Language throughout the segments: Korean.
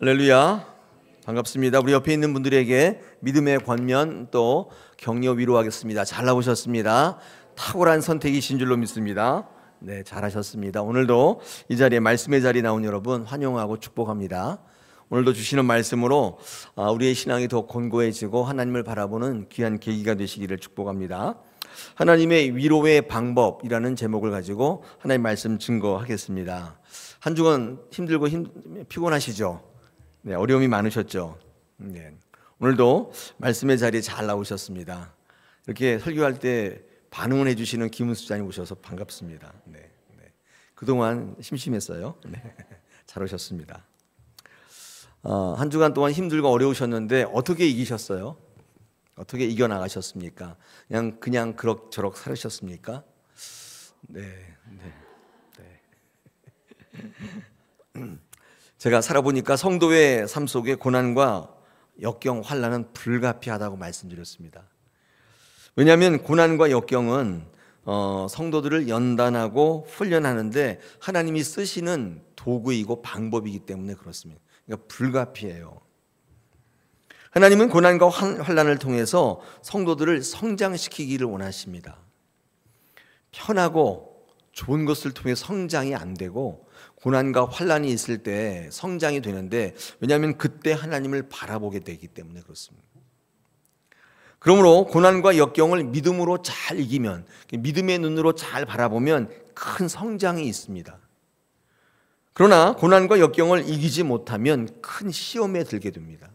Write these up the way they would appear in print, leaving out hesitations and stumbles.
할렐루야, 반갑습니다. 우리 옆에 있는 분들에게 믿음의 권면 또 격려 위로하겠습니다. 잘 나오셨습니다. 탁월한 선택이신 줄로 믿습니다. 네, 잘하셨습니다. 오늘도 이 자리에 말씀의 자리에 나온 여러분 환영하고 축복합니다. 오늘도 주시는 말씀으로 우리의 신앙이 더 견고해지고 하나님을 바라보는 귀한 계기가 되시기를 축복합니다. 하나님의 위로의 방법이라는 제목을 가지고 하나님 말씀 증거하겠습니다. 한 주간 힘들고 피곤하시죠? 네, 어려움이 많으셨죠? 네. 오늘도 말씀의 자리에 잘 나오셨습니다. 이렇게 설교할 때 반응을 해주시는 김은수 장님 오셔서 반갑습니다. 네. 그동안 심심했어요. 네. 잘 오셨습니다. 한 주간 동안 힘들고 어려우셨는데 어떻게 이기셨어요? 어떻게 이겨나가셨습니까? 그냥 그럭저럭 살으셨습니까? 네. 제가 살아보니까 성도의 삶 속에 고난과 역경, 환난은 불가피하다고 말씀드렸습니다. 왜냐하면 고난과 역경은 성도들을 연단하고 훈련하는데 하나님이 쓰시는 도구이고 방법이기 때문에 그렇습니다. 그러니까 불가피해요. 하나님은 고난과 환난을 통해서 성도들을 성장시키기를 원하십니다. 편하고 좋은 것을 통해 성장이 안 되고 고난과 환난이 있을 때 성장이 되는데, 왜냐하면 그때 하나님을 바라보게 되기 때문에 그렇습니다. 그러므로 고난과 역경을 믿음으로 잘 이기면, 믿음의 눈으로 잘 바라보면 큰 성장이 있습니다. 그러나 고난과 역경을 이기지 못하면 큰 시험에 들게 됩니다.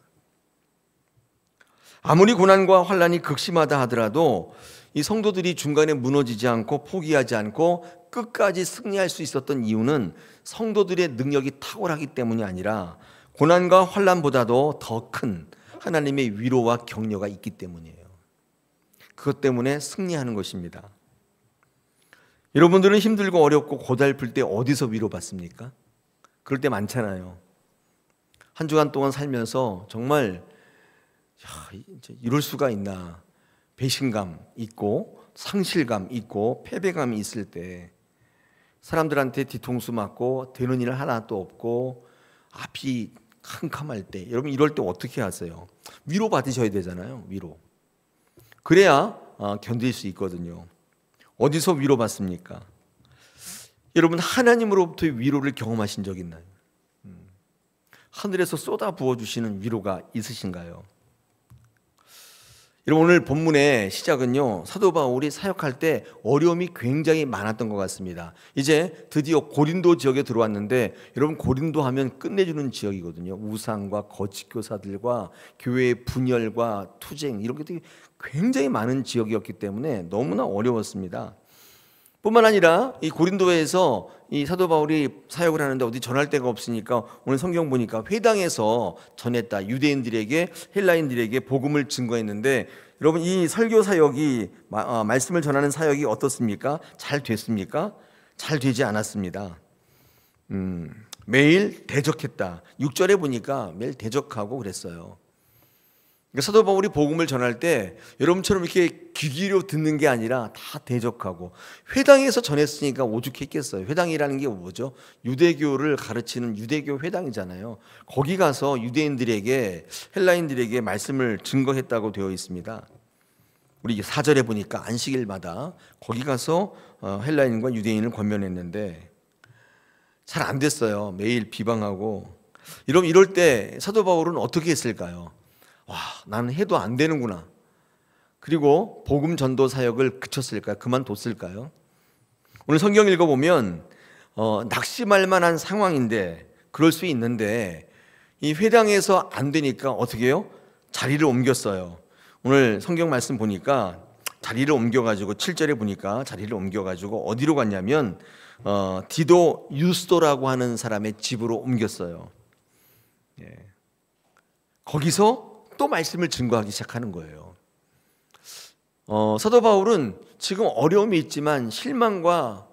아무리 고난과 환난이 극심하다 하더라도 이 성도들이 중간에 무너지지 않고 포기하지 않고 끝까지 승리할 수 있었던 이유는 성도들의 능력이 탁월하기 때문이 아니라 고난과 환난보다도 더 큰 하나님의 위로와 격려가 있기 때문이에요. 그것 때문에 승리하는 것입니다. 여러분들은 힘들고 어렵고 고달플 때 어디서 위로받습니까? 그럴 때 많잖아요. 한 주간 동안 살면서 정말 이럴 수가 있나, 배신감 있고 상실감 있고 패배감이 있을 때, 사람들한테 뒤통수 맞고 되는 일 하나도 없고 앞이 캄캄할 때, 여러분 이럴 때 어떻게 하세요? 위로 받으셔야 되잖아요. 위로. 그래야 견딜 수 있거든요. 어디서 위로 받습니까? 여러분 하나님으로부터 위로를 경험하신 적 있나요? 하늘에서 쏟아 부어주시는 위로가 있으신가요? 여러분 오늘 본문의 시작은요, 사도 바울이 사역할 때 어려움이 굉장히 많았던 것 같습니다. 이제 드디어 고린도 지역에 들어왔는데, 여러분 고린도 하면 끝내주는 지역이거든요. 우상과 거짓 교사들과 교회의 분열과 투쟁, 이런 것들이 굉장히 많은 지역이었기 때문에 너무나 어려웠습니다. 뿐만 아니라 이 고린도에서 이 사도 바울이 사역을 하는데 어디 전할 데가 없으니까 오늘 성경 보니까 회당에서 전했다. 유대인들에게, 헬라인들에게 복음을 증거했는데, 여러분 이 설교 사역이, 말씀을 전하는 사역이 어떻습니까? 잘 됐습니까? 잘 되지 않았습니다. 매일 대적했다. 6절에 보니까 매일 대적하고 그랬어요. 그러니까 사도 바울이 복음을 전할 때 여러분처럼 이렇게 귀 기울여 듣는 게 아니라 다 대적하고, 회당에서 전했으니까 오죽했겠어요. 회당이라는 게 뭐죠? 유대교를 가르치는 유대교 회당이잖아요. 거기 가서 유대인들에게, 헬라인들에게 말씀을 증거했다고 되어 있습니다. 우리 4절에 보니까 안식일마다 거기 가서 헬라인과 유대인을 권면했는데 잘 안 됐어요. 매일 비방하고. 이럴 때 사도 바울은 어떻게 했을까요? 와, 나는 해도 안 되는구나. 그리고 복음 전도 사역을 그쳤을까요? 그만뒀을까요? 오늘 성경 읽어보면 낙심할 만한 상황인데, 그럴 수 있는데 이 회당에서 안 되니까 어떻게 해요? 자리를 옮겼어요. 오늘 성경 말씀 보니까 자리를 옮겨가지고 7절에 보니까 자리를 옮겨가지고 어디로 갔냐면 디도 유스도라고 하는 사람의 집으로 옮겼어요. 거기서 또 말씀을 증거하기 시작하는 거예요. 사도 바울은 지금 어려움이 있지만 실망과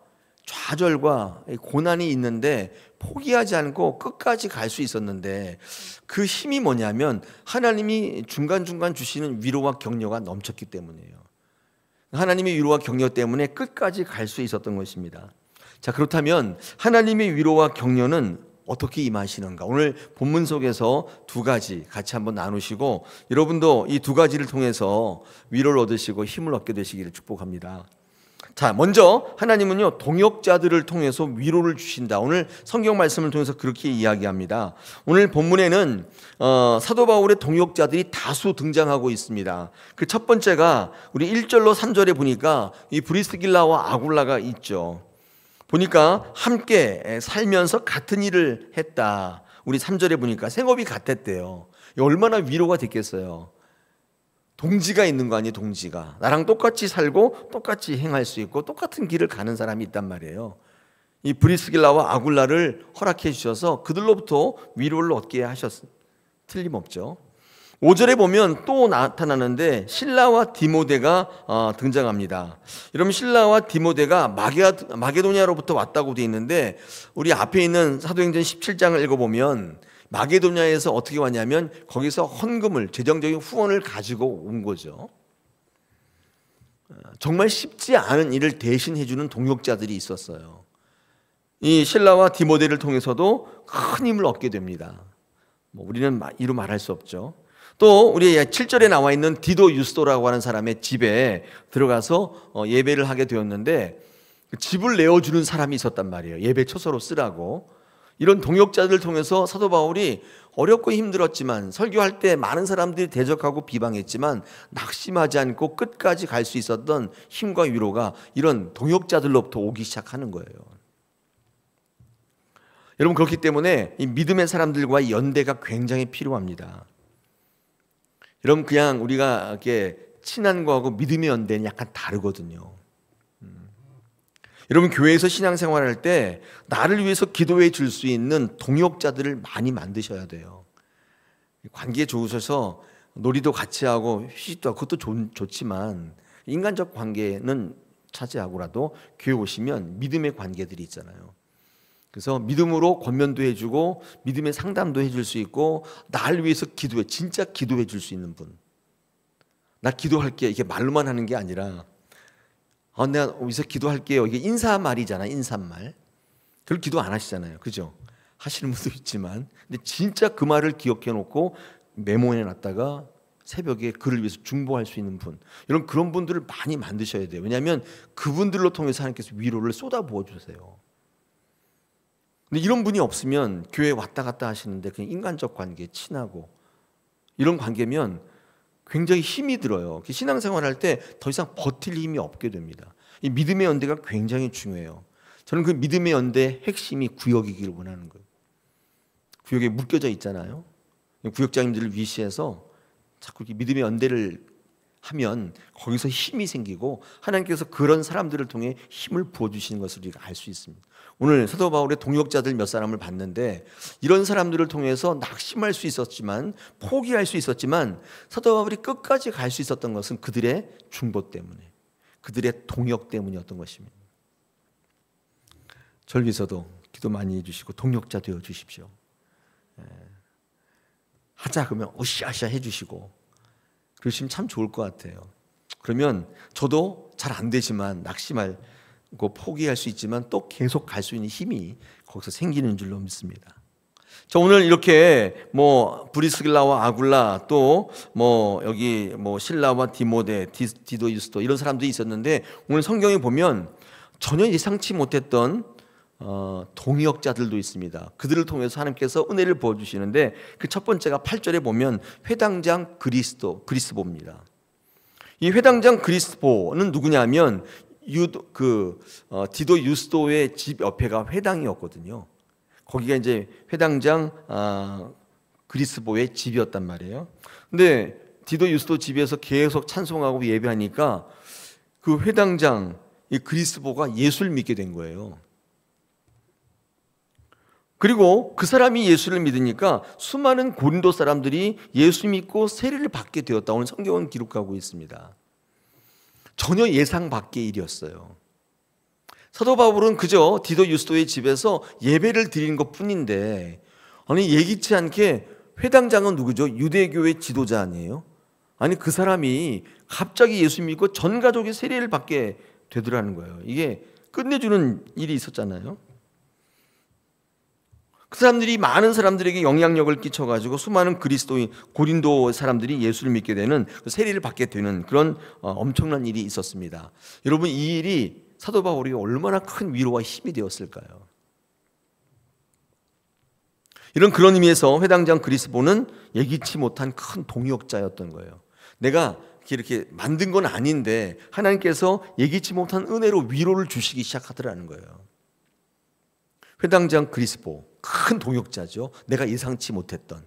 좌절과 고난이 있는데 포기하지 않고 끝까지 갈 수 있었는데, 그 힘이 뭐냐면 하나님이 중간중간 주시는 위로와 격려가 넘쳤기 때문이에요. 하나님의 위로와 격려 때문에 끝까지 갈 수 있었던 것입니다. 자, 그렇다면 하나님의 위로와 격려는 어떻게 임하시는가? 오늘 본문 속에서 두 가지 같이 한번 나누시고 여러분도 이 두 가지를 통해서 위로를 얻으시고 힘을 얻게 되시기를 축복합니다. 자, 먼저 하나님은요, 동역자들을 통해서 위로를 주신다. 오늘 성경 말씀을 통해서 그렇게 이야기합니다. 오늘 본문에는 사도 바울의 동역자들이 다수 등장하고 있습니다. 그 첫 번째가 우리 1절로 3절에 보니까 이 브리스길라와 아굴라가 있죠. 보니까 함께 살면서 같은 일을 했다. 우리 3절에 보니까 생업이 같았대요. 얼마나 위로가 됐겠어요. 동지가 있는 거 아니에요. 동지가 나랑 똑같이 살고 똑같이 행할 수 있고 똑같은 길을 가는 사람이 있단 말이에요. 이 브리스길라와 아굴라를 허락해 주셔서 그들로부터 위로를 얻게 하셨, 틀림없죠. 5절에 보면 또 나타나는데 실라와 디모데가 등장합니다. 여러분, 실라와 디모데가 마게도냐로부터 왔다고 되어 있는데 우리 앞에 있는 사도행전 17장을 읽어보면 마게도냐에서 어떻게 왔냐면 거기서 헌금을, 재정적인 후원을 가지고 온 거죠. 정말 쉽지 않은 일을 대신해 주는 동역자들이 있었어요. 이 실라와 디모데를 통해서도 큰 힘을 얻게 됩니다. 우리는 이루 말할 수 없죠. 또 우리 7절에 나와 있는 디도 유스도라고 하는 사람의 집에 들어가서 예배를 하게 되었는데 집을 내어주는 사람이 있었단 말이에요. 예배 처소로 쓰라고. 이런 동역자들을 통해서 사도 바울이 어렵고 힘들었지만, 설교할 때 많은 사람들이 대적하고 비방했지만 낙심하지 않고 끝까지 갈 수 있었던 힘과 위로가 이런 동역자들로부터 오기 시작하는 거예요. 여러분, 그렇기 때문에 이 믿음의 사람들과의 연대가 굉장히 필요합니다. 여러분, 그냥 우리가 이렇게 친한 거하고 믿음의 연대는 약간 다르거든요. 여러분, 교회에서 신앙생활할 때 나를 위해서 기도해 줄 수 있는 동역자들을 많이 만드셔야 돼요. 관계 좋으셔서 놀이도 같이 하고 휴식도 하고 그것도 좋지만 인간적 관계는 차지하고라도 교회 오시면 믿음의 관계들이 있잖아요. 그래서 믿음으로 권면도 해주고 믿음의 상담도 해줄 수 있고 나를 위해서 기도해, 진짜 기도해 줄 수 있는 분. 나 기도할게, 이게 말로만 하는 게 아니라 내가 여기서 기도할게요, 이게 인사말이잖아. 인사말. 그걸 기도 안 하시잖아요. 그죠? 하시는 분도 있지만 근데 진짜 그 말을 기억해 놓고 메모해 놨다가 새벽에 그를 위해서 중보할 수 있는 분, 이런 그런 분들을 많이 만드셔야 돼요. 왜냐하면 그분들로 통해서 하나님께서 위로를 쏟아부어 주세요. 근데 이런 분이 없으면 교회에 왔다 갔다 하시는데 그냥 인간적 관계, 친하고 이런 관계면 굉장히 힘이 들어요. 신앙생활 할 때 더 이상 버틸 힘이 없게 됩니다. 이 믿음의 연대가 굉장히 중요해요. 저는 그 믿음의 연대의 핵심이 구역이기를 원하는 거예요. 구역에 묶여져 있잖아요. 구역장님들을 위시해서 자꾸 이렇게 믿음의 연대를 하면 거기서 힘이 생기고 하나님께서 그런 사람들을 통해 힘을 부어주시는 것을 우리가 알 수 있습니다. 오늘 사도 바울의 동역자들 몇 사람을 봤는데 이런 사람들을 통해서 낙심할 수 있었지만, 포기할 수 있었지만 사도 바울이 끝까지 갈 수 있었던 것은 그들의 중보 때문에, 그들의 동역 때문이었던 것입니다. 저를 위해서도 기도 많이 해주시고 동역자 되어 주십시오. 하자 그러면 으쌰으쌰 해주시고 그러시면 참 좋을 것 같아요. 그러면 저도 잘 안 되지만 낙심하고 포기할 수 있지만 또 계속 갈 수 있는 힘이 거기서 생기는 줄로 믿습니다. 자, 오늘 이렇게 브리스길라와 아굴라, 또 여기 실라와 디모데, 디도 유스도 이런 사람들이 있었는데 오늘 성경에 보면 전혀 예상치 못했던 동역자들도 있습니다. 그들을 통해서 하나님께서 은혜를 부어주시는데 그 첫 번째가 8절에 보면 회당장 그리스보입니다. 이 회당장 그리스보는 누구냐면 디도 유스도의 집 옆에가 회당이었거든요. 거기가 이제 회당장 그리스보의 집이었단 말이에요. 근데 디도 유스도 집에서 계속 찬송하고 예배하니까 그 회당장 이 그리스보가 예수를 믿게 된 거예요. 그리고 그 사람이 예수를 믿으니까 수많은 고린도 사람들이 예수 믿고 세례를 받게 되었다. 오늘 성경은 기록하고 있습니다. 전혀 예상 밖의 일이었어요. 사도 바울은 그저 디도 유스도의 집에서 예배를 드리는 것뿐인데, 아니 예기치 않게 회당장은 누구죠? 유대교의 지도자 아니에요? 아니 그 사람이 갑자기 예수 믿고 전 가족이 세례를 받게 되더라는 거예요. 이게 끝내주는 일이 있었잖아요. 그 사람들이 많은 사람들에게 영향력을 끼쳐가지고 수많은 그리스도인 고린도 사람들이 예수를 믿게 되는 그 세례를 받게 되는 그런 엄청난 일이 있었습니다. 여러분, 이 일이 사도 바울이 얼마나 큰 위로와 힘이 되었을까요? 그런 의미에서 회당장 그리스보는 예기치 못한 큰 동역자였던 거예요. 내가 이렇게 만든 건 아닌데 하나님께서 예기치 못한 은혜로 위로를 주시기 시작하더라는 거예요. 회당장 그리스보, 큰 동역자죠. 내가 예상치 못했던.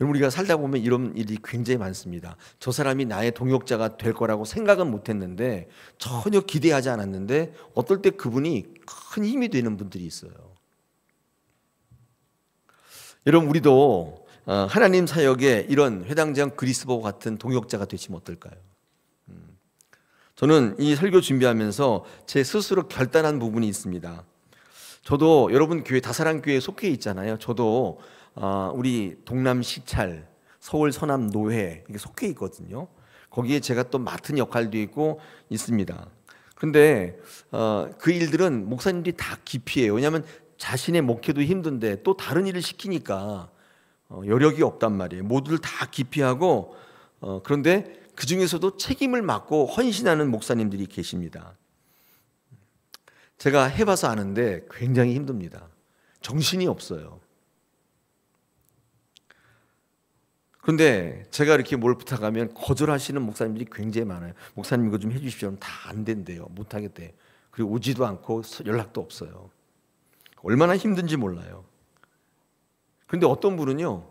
여러분, 우리가 살다 보면 이런 일이 굉장히 많습니다. 저 사람이 나의 동역자가 될 거라고 생각은 못했는데, 전혀 기대하지 않았는데 어떨 때 그분이 큰 힘이 되는 분들이 있어요. 여러분, 우리도 하나님 사역에 이런 회당장 그리스보 같은 동역자가 되시면 어떨까요? 저는 이 설교 준비하면서 제 스스로 결단한 부분이 있습니다. 저도 여러분 교회 다사랑교회에 속해 있잖아요. 저도 우리 동남 시찰, 서울 서남 노회 이게 속해 있거든요. 거기에 제가 또 맡은 역할도 있고 있습니다. 그런데 그 일들은 목사님들이 다 기피해요. 왜냐하면 자신의 목회도 힘든데 또 다른 일을 시키니까 여력이 없단 말이에요. 모두를 다 기피하고 그런데 그 중에서도 책임을 맡고 헌신하는 목사님들이 계십니다. 제가 해봐서 아는데 굉장히 힘듭니다. 정신이 없어요. 그런데 제가 이렇게 뭘 부탁하면 거절하시는 목사님들이 굉장히 많아요. 목사님 이거 좀 해주십시오. 다 안 된대요. 못하겠대. 그리고 오지도 않고 연락도 없어요. 얼마나 힘든지 몰라요. 그런데 어떤 분은요,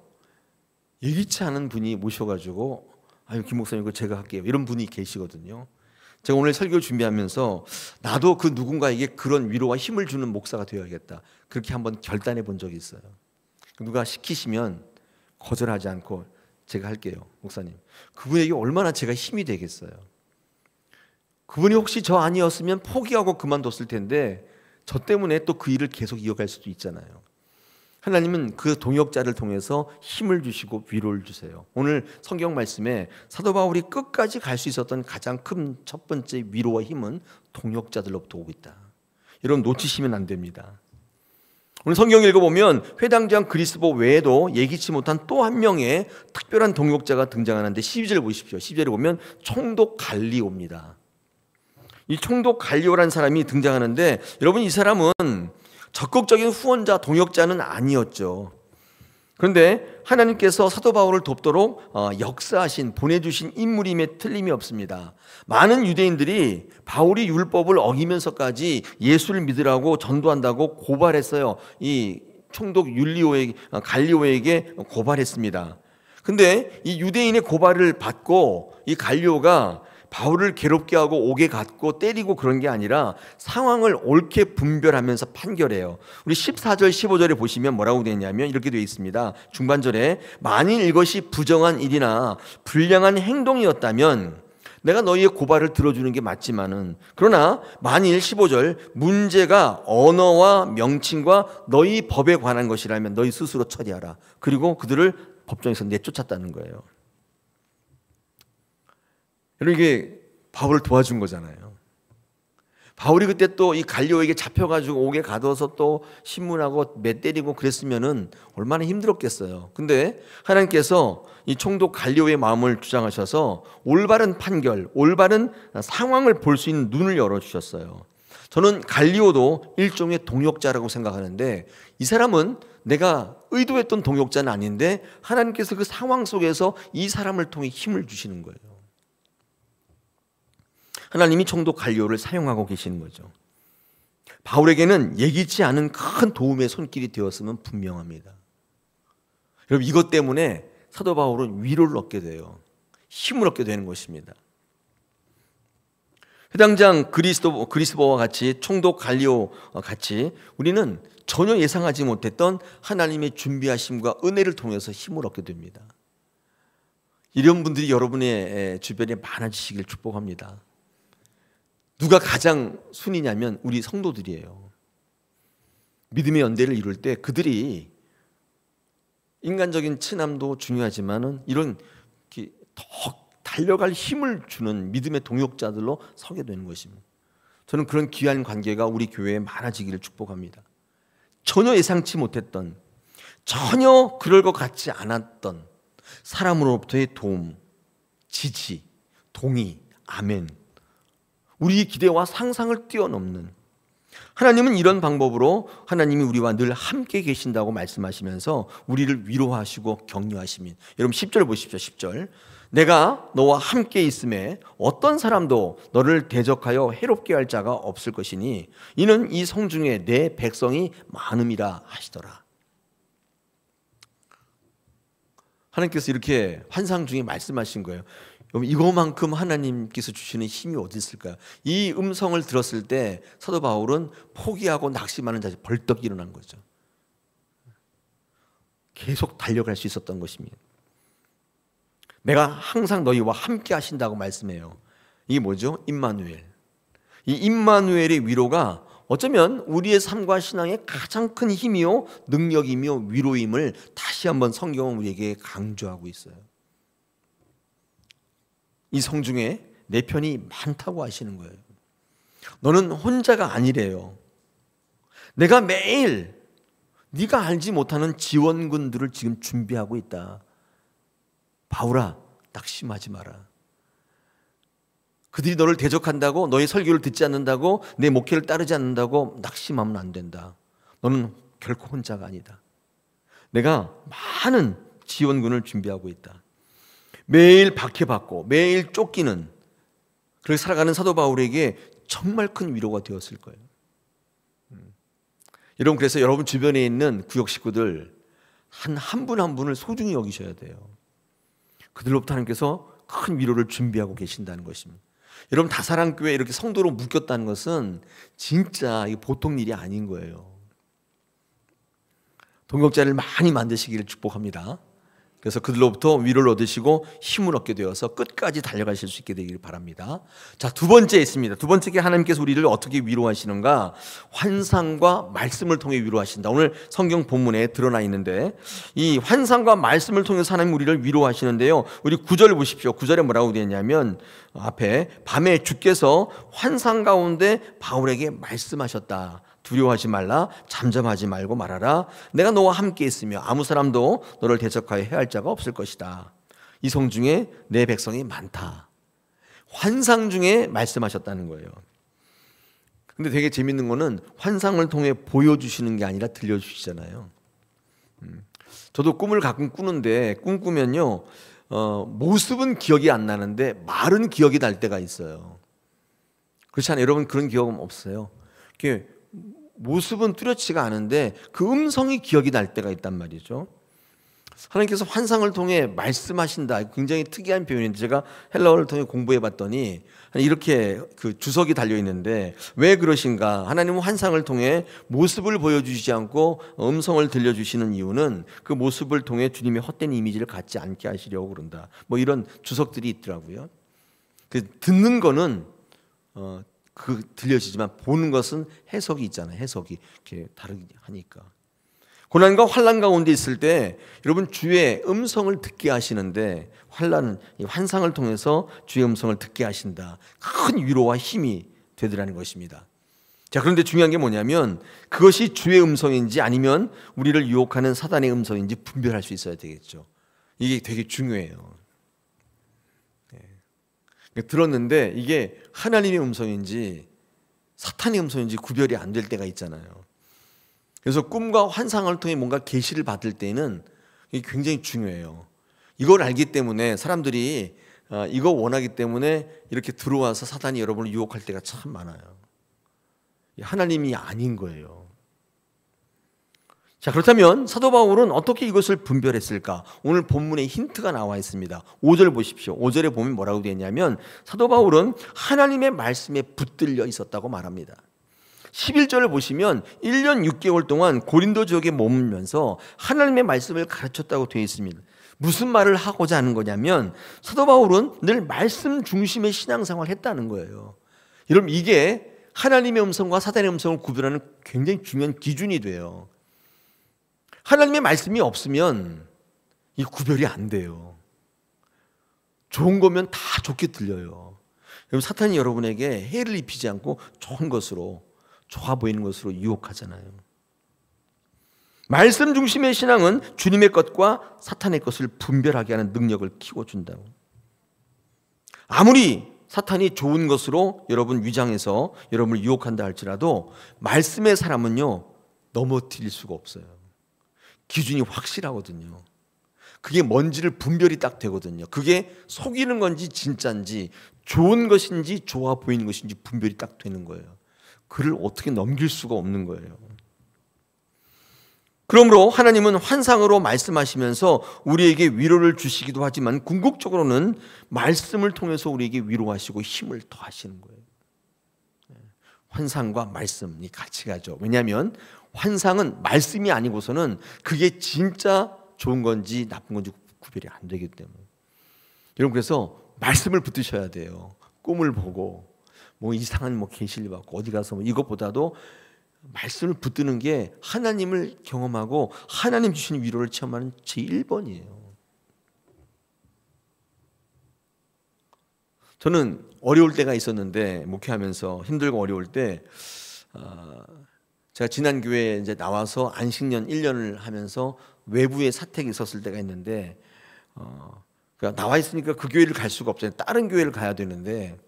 예기치 않은 분이 모셔가지고 아유, 김 목사님 이거 제가 할게요. 이런 분이 계시거든요. 제가 오늘 설교를 준비하면서 나도 그 누군가에게 그런 위로와 힘을 주는 목사가 되어야겠다. 그렇게 한번 결단해 본 적이 있어요. 누가 시키시면 거절하지 않고 제가 할게요. 목사님. 그분에게 얼마나 제가 힘이 되겠어요. 그분이 혹시 저 아니었으면 포기하고 그만뒀을 텐데 저 때문에 또 그 일을 계속 이어갈 수도 있잖아요. 하나님은 그 동역자를 통해서 힘을 주시고 위로를 주세요. 오늘 성경 말씀에 사도 바울이 끝까지 갈 수 있었던 가장 큰 첫 번째 위로와 힘은 동역자들로부터 오고 있다. 여러분, 놓치시면 안 됩니다. 오늘 성경 읽어보면 회당장 그리스보 외에도 예기치 못한 또 한 명의 특별한 동역자가 등장하는데 12절 보십시오. 12절에 보면 총독 갈리오입니다. 이 총독 갈리오라는 사람이 등장하는데 여러분, 이 사람은 적극적인 후원자, 동역자는 아니었죠. 그런데 하나님께서 사도 바울을 돕도록 역사하신, 보내주신 인물임에 틀림이 없습니다. 많은 유대인들이 바울이 율법을 어기면서까지 예수를 믿으라고 전도한다고 고발했어요. 이 총독 갈리오에게 고발했습니다. 근데 이 유대인의 고발을 받고 이 갈리오가 바울을 괴롭게 하고 옥에 갇고 때리고 그런 게 아니라 상황을 옳게 분별하면서 판결해요. 우리 14절 15절에 보시면 뭐라고 되어 있냐면 이렇게 되어 있습니다. 중반절에 만일 이것이 부정한 일이나 불량한 행동이었다면 내가 너희의 고발을 들어주는 게 맞지만은, 그러나 만일 15절 문제가 언어와 명칭과 너희 법에 관한 것이라면 너희 스스로 처리하라. 그리고 그들을 법정에서 내쫓았다는 거예요. 여러분, 이게 바울을 도와준 거잖아요. 바울이 그때 또 이 갈리오에게 잡혀가지고 옥에 가둬서 또 신문하고 매 때리고 그랬으면은 얼마나 힘들었겠어요. 근데 하나님께서 이 총독 갈리오의 마음을 주장하셔서 올바른 판결, 올바른 상황을 볼 수 있는 눈을 열어주셨어요. 저는 갈리오도 일종의 동역자라고 생각하는데 이 사람은 내가 의도했던 동역자는 아닌데 하나님께서 그 상황 속에서 이 사람을 통해 힘을 주시는 거예요. 하나님이 총독 갈리오를 사용하고 계시는 거죠. 바울에게는 예기치 않은 큰 도움의 손길이 되었으면 분명합니다. 여러분, 이것 때문에 사도 바울은 위로를 얻게 돼요. 힘을 얻게 되는 것입니다. 회당장 그리스보와 같이, 총독 갈리오 같이 우리는 전혀 예상하지 못했던 하나님의 준비하심과 은혜를 통해서 힘을 얻게 됩니다. 이런 분들이 여러분의 주변에 많아지시길 축복합니다. 누가 가장 순이냐면 우리 성도들이에요. 믿음의 연대를 이룰 때 그들이 인간적인 친함도 중요하지만은 이런 더 달려갈 힘을 주는 믿음의 동역자들로 서게 되는 것입니다. 저는 그런 귀한 관계가 우리 교회에 많아지기를 축복합니다. 전혀 예상치 못했던, 전혀 그럴 것 같지 않았던 사람으로부터의 도움, 지지, 동의, 아멘, 우리의 기대와 상상을 뛰어넘는, 하나님은 이런 방법으로 하나님이 우리와 늘 함께 계신다고 말씀하시면서 우리를 위로하시고 격려하시면, 여러분 10절 보십시오. 10절, 내가 너와 함께 있음에 어떤 사람도 너를 대적하여 해롭게 할 자가 없을 것이니 이는 이 성중에 내 백성이 많음이라 하시더라. 하나님께서 이렇게 환상 중에 말씀하신 거예요. 여러분, 이거만큼 하나님께서 주시는 힘이 어디 있을까요? 이 음성을 들었을 때 사도 바울은 포기하고 낙심하는 자세 벌떡 일어난 거죠. 계속 달려갈 수 있었던 것입니다. 내가 항상 너희와 함께 하신다고 말씀해요. 이게 뭐죠? 임마누엘. 이 임마누엘의 위로가 어쩌면 우리의 삶과 신앙의 가장 큰 힘이요 능력이며 위로임을 다시 한번 성경은 우리에게 강조하고 있어요. 이 성중에 내 편이 많다고 하시는 거예요. 너는 혼자가 아니래요. 내가 매일 네가 알지 못하는 지원군들을 지금 준비하고 있다. 바울아, 낙심하지 마라. 그들이 너를 대적한다고, 너의 설교를 듣지 않는다고, 내 목회를 따르지 않는다고 낙심하면 안 된다. 너는 결코 혼자가 아니다. 내가 많은 지원군을 준비하고 있다. 매일 박해받고 매일 쫓기는, 그렇게 살아가는 사도 바울에게 정말 큰 위로가 되었을 거예요. 여러분, 그래서 여러분 주변에 있는 구역 식구들 한 분 한 분을 소중히 여기셔야 돼요. 그들로부터 하나님께서 큰 위로를 준비하고 계신다는 것입니다. 여러분, 다사랑교회 이렇게 성도로 묶였다는 것은 진짜 보통 일이 아닌 거예요. 동역자를 많이 만드시기를 축복합니다. 그래서 그들로부터 위로를 얻으시고 힘을 얻게 되어서 끝까지 달려가실 수 있게 되기를 바랍니다. 자, 두 번째 있습니다. 두 번째 게 하나님께서 우리를 어떻게 위로하시는가? 환상과 말씀을 통해 위로하신다. 오늘 성경 본문에 드러나 있는데 이 환상과 말씀을 통해서 하나님 우리를 위로하시는데요. 우리 9절 보십시오. 9절에 뭐라고 되어 있냐면 앞에 밤에 주께서 환상 가운데 바울에게 말씀하셨다. 두려워하지 말라, 잠잠하지 말고 말하라. 내가 너와 함께 있으며 아무 사람도 너를 대적하여 해할 자가 없을 것이다. 이 성중에 내 백성이 많다. 환상 중에 말씀하셨다는 거예요. 근데 되게 재밌는 거는 환상을 통해 보여주시는 게 아니라 들려주시잖아요. 저도 꿈을 가끔 꾸는데 꿈꾸면요 모습은 기억이 안 나는데 말은 기억이 날 때가 있어요. 그렇지 않아요? 여러분, 그런 경험 없어요? 모습은 뚜렷지가 않은데 그 음성이 기억이 날 때가 있단 말이죠. 하나님께서 환상을 통해 말씀하신다. 굉장히 특이한 표현인데 제가 헬라어를 통해 공부해 봤더니 이렇게 그 주석이 달려 있는데 왜 그러신가? 하나님은 환상을 통해 모습을 보여주시지 않고 음성을 들려주시는 이유는 그 모습을 통해 주님의 헛된 이미지를 갖지 않게 하시려고 그런다. 뭐 이런 주석들이 있더라고요. 그 듣는 거는 들려지지만 보는 것은 해석이 있잖아요. 해석이 이렇게 다르게 하니까. 고난과 환난 가운데 있을 때 여러분 주의 음성을 듣게 하시는데 환난은 이 환상을 통해서 주의 음성을 듣게 하신다. 큰 위로와 힘이 되더라는 것입니다. 자, 그런데 중요한 게 뭐냐면 그것이 주의 음성인지 아니면 우리를 유혹하는 사단의 음성인지 분별할 수 있어야 되겠죠. 이게 되게 중요해요. 들었는데 이게 하나님의 음성인지 사탄의 음성인지 구별이 안 될 때가 있잖아요. 그래서 꿈과 환상을 통해 뭔가 계시를 받을 때는 이게 굉장히 중요해요. 이걸 알기 때문에 사람들이 이거 원하기 때문에 이렇게 들어와서 사탄이 여러분을 유혹할 때가 참 많아요. 하나님이 아닌 거예요. 자, 그렇다면 사도 바울은 어떻게 이것을 분별했을까? 오늘 본문에 힌트가 나와 있습니다. 5절 보십시오. 5절에 보면 뭐라고 되어 있냐면 사도 바울은 하나님의 말씀에 붙들려 있었다고 말합니다. 11절을 보시면 1년 6개월 동안 고린도 지역에 머물면서 하나님의 말씀을 가르쳤다고 되어 있습니다. 무슨 말을 하고자 하는 거냐면 사도 바울은 늘 말씀 중심의 신앙생활을 했다는 거예요. 여러분, 이게 하나님의 음성과 사단의 음성을 구별하는 굉장히 중요한 기준이 돼요. 하나님의 말씀이 없으면 이 구별이 안 돼요. 좋은 거면 다 좋게 들려요. 여러분, 사탄이 여러분에게 해를 입히지 않고 좋은 것으로, 좋아 보이는 것으로 유혹하잖아요. 말씀 중심의 신앙은 주님의 것과 사탄의 것을 분별하게 하는 능력을 키워준다고. 아무리 사탄이 좋은 것으로 여러분 위장해서 여러분을 유혹한다 할지라도 말씀의 사람은요, 넘어뜨릴 수가 없어요. 기준이 확실하거든요. 그게 뭔지를 분별이 딱 되거든요. 그게 속이는 건지 진짜인지, 좋은 것인지 좋아 보이는 것인지 분별이 딱 되는 거예요. 그를 어떻게 넘길 수가 없는 거예요. 그러므로 하나님은 환상으로 말씀하시면서 우리에게 위로를 주시기도 하지만 궁극적으로는 말씀을 통해서 우리에게 위로하시고 힘을 더하시는 거예요. 환상과 말씀이 같이 가죠. 왜냐하면 환상은 말씀이 아니고서는 그게 진짜 좋은 건지 나쁜 건지 구별이 안 되기 때문에. 여러분, 그래서 말씀을 붙드셔야 돼요. 꿈을 보고 뭐 이상한 뭐 계시를 받고 어디 가서 뭐 이것보다도 말씀을 붙드는 게 하나님을 경험하고 하나님 주시는 위로를 체험하는 제1번이에요. 저는 어려울 때가 있었는데, 목회하면서 힘들고 어려울 때 제가 지난 교회에 이제 나와서 안식년 1년을 하면서 외부에 사택이 있었을 때가 있는데, 그러니까 나와 있으니까 그 교회를 갈 수가 없잖아요. 다른 교회를 가야 되는데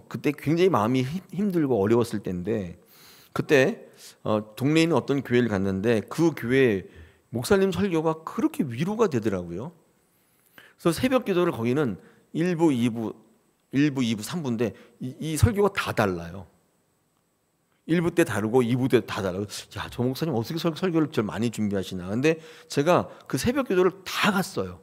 그때 굉장히 마음이 힘들고 어려웠을 때인데, 그때 동네에 있는 어떤 교회를 갔는데 그 교회 목사님 설교가 그렇게 위로가 되더라고요. 그래서 새벽 기도를, 거기는 1부, 2부, 3부인데 이 설교가 다 달라요. 1부 때 다르고 2부 때 다 다르고, 야, 저 목사님 어떻게 설교를 저 많이 준비하시나. 근데 제가 그 새벽 기도를 다 갔어요.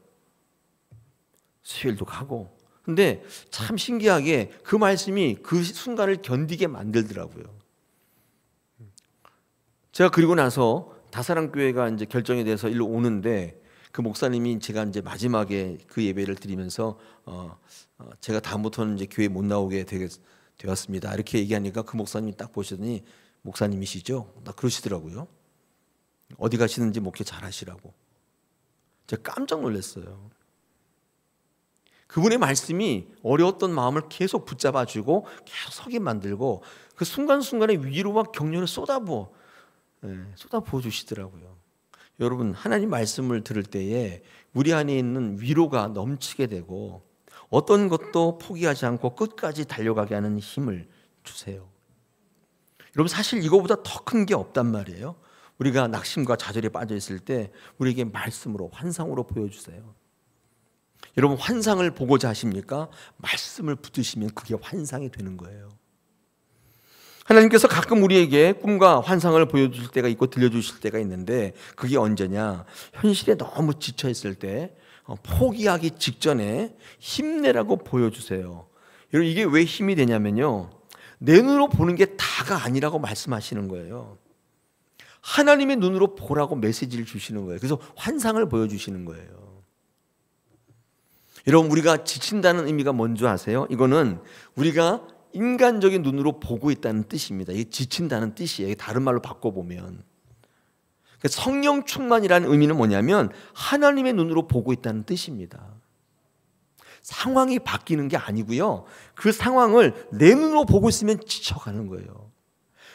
수요일도 가고. 근데 참 신기하게 그 말씀이 그 순간을 견디게 만들더라고요. 제가 그리고 나서 다사랑교회가 이제 결정이 돼서 일로 오는데, 그 목사님이 제가 이제 마지막에 그 예배를 드리면서 제가 다음부터는 이제 교회 못 나오게 되었습니다, 이렇게 얘기하니까 그 목사님이 딱 보시더니, 목사님이시죠? 딱 그러시더라고요. 어디 가시는지 목회 잘하시라고. 제가 깜짝 놀랐어요. 그분의 말씀이 어려웠던 마음을 계속 붙잡아주고 계속 서게 만들고, 그 순간순간에 위로와 격려를 쏟아부어 주시더라고요. 여러분, 하나님 말씀을 들을 때에 우리 안에 있는 위로가 넘치게 되고 어떤 것도 포기하지 않고 끝까지 달려가게 하는 힘을 주세요. 여러분, 사실 이거보다 더 큰 게 없단 말이에요. 우리가 낙심과 좌절에 빠져 있을 때 우리에게 말씀으로, 환상으로 보여주세요. 여러분, 환상을 보고자 하십니까? 말씀을 붙드시면 그게 환상이 되는 거예요. 하나님께서 가끔 우리에게 꿈과 환상을 보여주실 때가 있고 들려주실 때가 있는데, 그게 언제냐? 현실에 너무 지쳐있을 때, 포기하기 직전에 힘내라고 보여주세요. 여러분, 이게 왜 힘이 되냐면요, 내 눈으로 보는 게 다가 아니라고 말씀하시는 거예요. 하나님의 눈으로 보라고 메시지를 주시는 거예요. 그래서 환상을 보여주시는 거예요. 여러분, 우리가 지친다는 의미가 뭔지 아세요? 이거는 우리가 인간적인 눈으로 보고 있다는 뜻입니다. 이게 지친다는 뜻이에요. 다른 말로 바꿔보면. 성령 충만이라는 의미는 뭐냐면 하나님의 눈으로 보고 있다는 뜻입니다. 상황이 바뀌는 게 아니고요, 그 상황을 내 눈으로 보고 있으면 지쳐가는 거예요.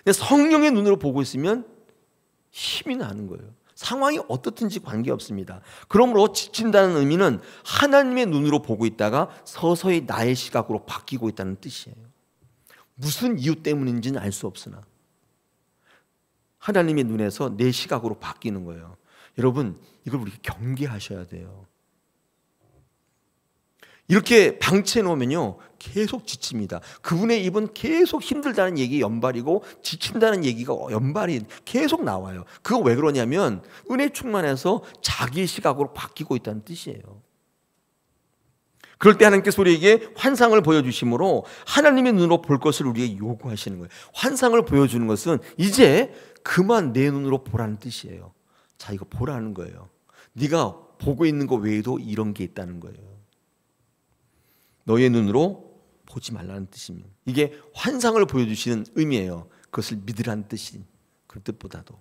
근데 성령의 눈으로 보고 있으면 힘이 나는 거예요. 상황이 어떻든지 관계없습니다. 그러므로 지친다는 의미는 하나님의 눈으로 보고 있다가 서서히 나의 시각으로 바뀌고 있다는 뜻이에요. 무슨 이유 때문인지는 알 수 없으나 하나님의 눈에서 내 시각으로 바뀌는 거예요. 여러분, 이걸 우리가 경계하셔야 돼요. 이렇게 방치해 놓으면요, 계속 지칩니다. 그분의 입은 계속 힘들다는 얘기 연발이고 지친다는 얘기가 연발이 계속 나와요. 그거 왜 그러냐면 은혜 충만해서 자기의 시각으로 바뀌고 있다는 뜻이에요. 그럴 때 하나님께서 우리에게 환상을 보여주심으로 하나님의 눈으로 볼 것을 우리에게 요구하시는 거예요. 환상을 보여주는 것은 이제 그만 내 눈으로 보라는 뜻이에요. 자, 이거 보라는 거예요. 네가 보고 있는 것 외에도 이런 게 있다는 거예요. 너의 눈으로 보지 말라는 뜻입니다. 이게 환상을 보여주시는 의미예요. 그것을 믿으라는 뜻이, 그 뜻보다도.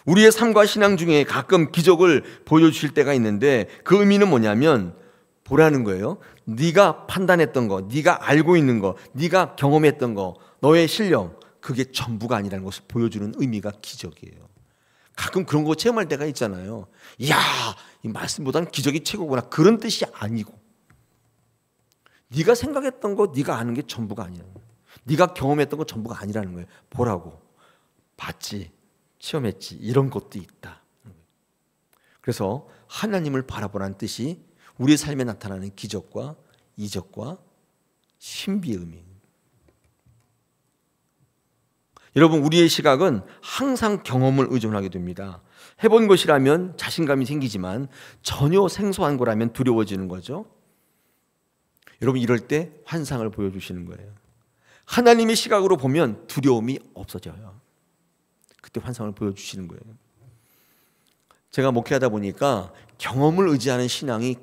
우리의 삶과 신앙 중에 가끔 기적을 보여주실 때가 있는데 그 의미는 뭐냐면 보라는 거예요. 네가 판단했던 거, 네가 알고 있는 거, 네가 경험했던 거, 너의 실력, 그게 전부가 아니라는 것을 보여주는 의미가 기적이에요. 가끔 그런 거 체험할 때가 있잖아요. 이야, 이 말씀보다는 기적이 최고구나. 그런 뜻이 아니고, 네가 생각했던 거, 네가 아는 게 전부가 아니야. 네가 경험했던 거 전부가 아니라는 거예요. 보라고, 봤지, 체험했지, 이런 것도 있다. 그래서 하나님을 바라보라는 뜻이 우리의 삶에 나타나는 기적과 이적과 신비의 의미. 여러분, 우리의 시각은 항상 경험을 의존하게 됩니다. 해본 것이라면 자신감이 생기지만 전혀 생소한 거라면 두려워지는 거죠. 여러분, 이럴 때 환상을 보여주시는 거예요. 하나님의 시각으로 보면 두려움이 없어져요. 그때 환상을 보여주시는 거예요. 제가 목회하다 보니까 경험을 의지하는 신앙이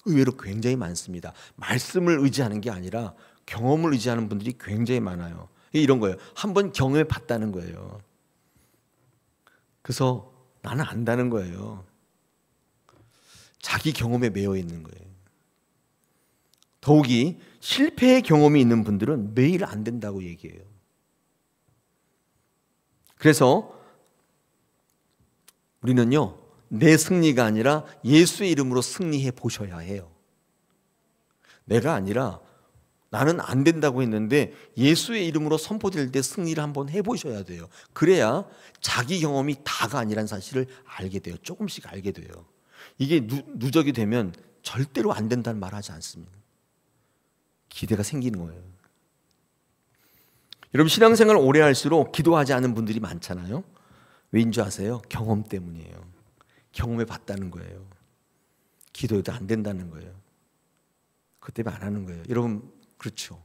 의외로 굉장히 많습니다. 말씀을 의지하는 게 아니라 경험을 의지하는 분들이 굉장히 많아요. 이런 거예요. 한번 경험해 봤다는 거예요. 그래서 나는 안다는 거예요. 자기 경험에 매여 있는 거예요. 더욱이 실패의 경험이 있는 분들은 매일 안 된다고 얘기해요. 그래서 우리는요, 내 승리가 아니라 예수의 이름으로 승리해 보셔야 해요. 내가 아니라 나는 안 된다고 했는데 예수의 이름으로 선포될 때 승리를 한번 해보셔야 돼요. 그래야 자기 경험이 다가 아니라는 사실을 알게 돼요. 조금씩 알게 돼요. 이게 누적이 되면 절대로 안 된다는 말 하지 않습니다. 기대가 생기는 거예요. 여러분, 신앙생활 오래 할수록 기도하지 않은 분들이 많잖아요. 왜인 줄 아세요? 경험 때문이에요. 경험해 봤다는 거예요. 기도해도 안 된다는 거예요. 그것 때문에 안 하는 거예요. 여러분, 그렇죠.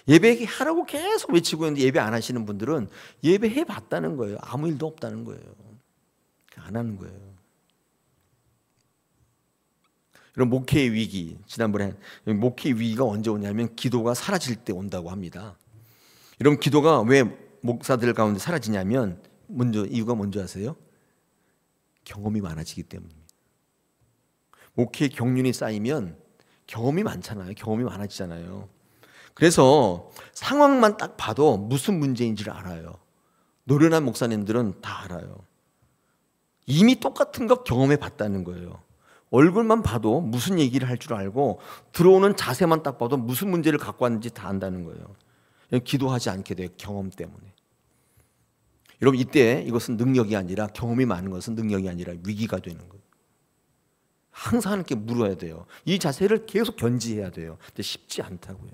예배 하라고 계속 외치고 있는데 예배 안 하시는 분들은 예배해 봤다는 거예요. 아무 일도 없다는 거예요. 안 하는 거예요. 이런 목회의 위기, 지난번에 목회의 위기가 언제 오냐면 기도가 사라질 때 온다고 합니다. 여러분, 기도가 왜 목사들 가운데 사라지냐면 이유가 뭔지 아세요? 경험이 많아지기 때문입니다. 목회의 경륜이 쌓이면 경험이 많잖아요. 경험이 많아지잖아요. 그래서 상황만 딱 봐도 무슨 문제인지를 알아요. 노련한 목사님들은 다 알아요. 이미 똑같은 거 경험해 봤다는 거예요. 얼굴만 봐도 무슨 얘기를 할 줄 알고 들어오는 자세만 딱 봐도 무슨 문제를 갖고 왔는지 다 안다는 거예요. 기도하지 않게 돼요. 경험 때문에. 여러분, 이때 이것은 능력이 아니라, 경험이 많은 것은 능력이 아니라 위기가 되는 거예요. 항상 하나님께 물어야 돼요. 이 자세를 계속 견지해야 돼요. 근데 쉽지 않다고요.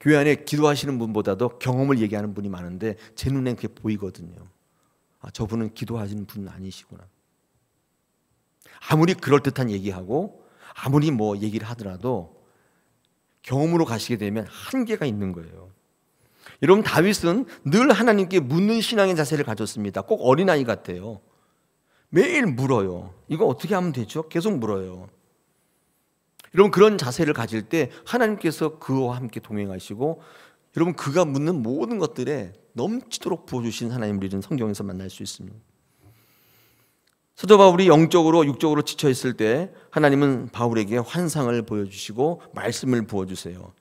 교회 안에 기도하시는 분보다도 경험을 얘기하는 분이 많은데 제 눈엔 그게 보이거든요. 아, 저분은 기도하시는 분은 아니시구나. 아무리 그럴듯한 얘기하고 아무리 뭐 얘기를 하더라도 경험으로 가시게 되면 한계가 있는 거예요. 여러분, 다윗은 늘 하나님께 묻는 신앙의 자세를 가졌습니다. 꼭 어린아이 같아요. 매일 물어요. 이거 어떻게 하면 되죠? 계속 물어요. 여러분, 그런 자세를 가질 때 하나님께서 그와 함께 동행하시고, 여러분, 그가 묻는 모든 것들에 넘치도록 부어주신 하나님을 우리는 성경에서 만날 수 있습니다. 사도 바울이 영적으로 육적으로 지쳐있을 때 하나님은 바울에게 환상을 보여주시고 말씀을 부어주세요.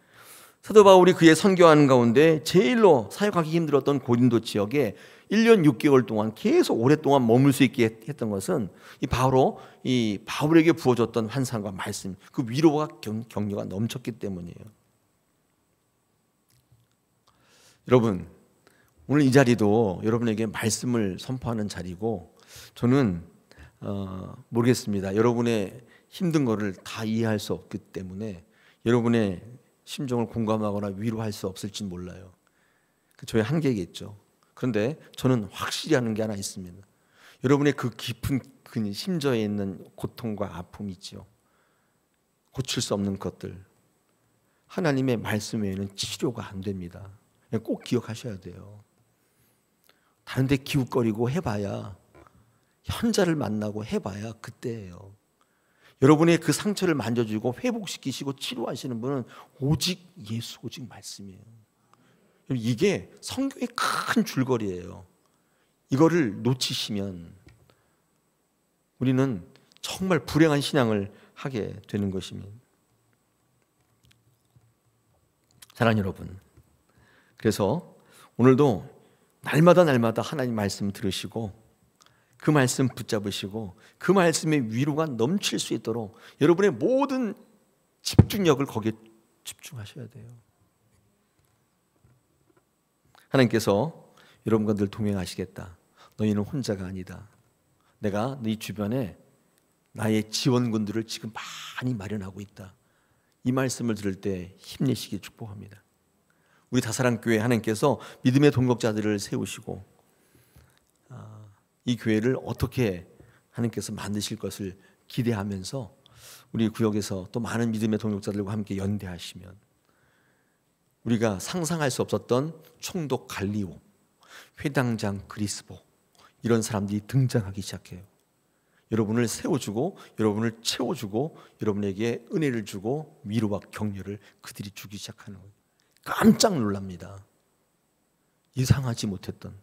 사도 바울이 그의 선교하는 가운데 제일로 사역하기 힘들었던 고린도 지역에 1년 6개월 동안 계속 오랫동안 머물 수 있게 했던 것은 바로 이 바울에게 부어줬던 환상과 말씀, 그 위로와 격려가 넘쳤기 때문이에요. 여러분, 오늘 이 자리도 여러분에게 말씀을 선포하는 자리고, 저는 모르겠습니다. 여러분의 힘든 거를 다 이해할 수 없기 때문에 여러분의 심정을 공감하거나 위로할 수 없을지 몰라요. 저의 한계겠죠. 그런데 저는 확실히 하는 게 하나 있습니다. 여러분의 그 깊은 심저에 있는 고통과 아픔이 있죠. 고칠 수 없는 것들, 하나님의 말씀 외에는 치료가 안 됩니다. 꼭 기억하셔야 돼요. 다른 데 기웃거리고 해봐야, 현자를 만나고 해봐야 그때예요. 여러분의 그 상처를 만져주고 회복시키시고 치료하시는 분은 오직 예수, 오직 말씀이에요. 이게 성경의 큰 줄거리예요. 이거를 놓치시면 우리는 정말 불행한 신앙을 하게 되는 것입니다. 사랑하는 여러분, 그래서 오늘도 날마다 하나님 말씀 들으시고 그 말씀 붙잡으시고 그 말씀의 위로가 넘칠 수 있도록 여러분의 모든 집중력을 거기에 집중하셔야 돼요. 하나님께서 여러분과 늘 동행하시겠다. 너희는 혼자가 아니다. 내가 네 주변에 나의 지원군들을 지금 많이 마련하고 있다. 이 말씀을 들을 때 힘내시길 축복합니다. 우리 다사랑교회 하나님께서 믿음의 동역자들을 세우시고 이 교회를 어떻게 하나님께서 만드실 것을 기대하면서 우리 구역에서 또 많은 믿음의 동역자들과 함께 연대하시면 우리가 상상할 수 없었던 총독 갈리오, 회당장 그리스보 이런 사람들이 등장하기 시작해요. 여러분을 세워주고 여러분을 채워주고 여러분에게 은혜를 주고 위로와 격려를 그들이 주기 시작하는 거예요. 깜짝 놀랍니다. 예상하지 못했던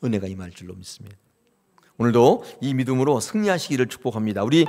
은혜가 임할 줄로 믿습니다. 오늘도 이 믿음으로 승리하시기를 축복합니다. 우리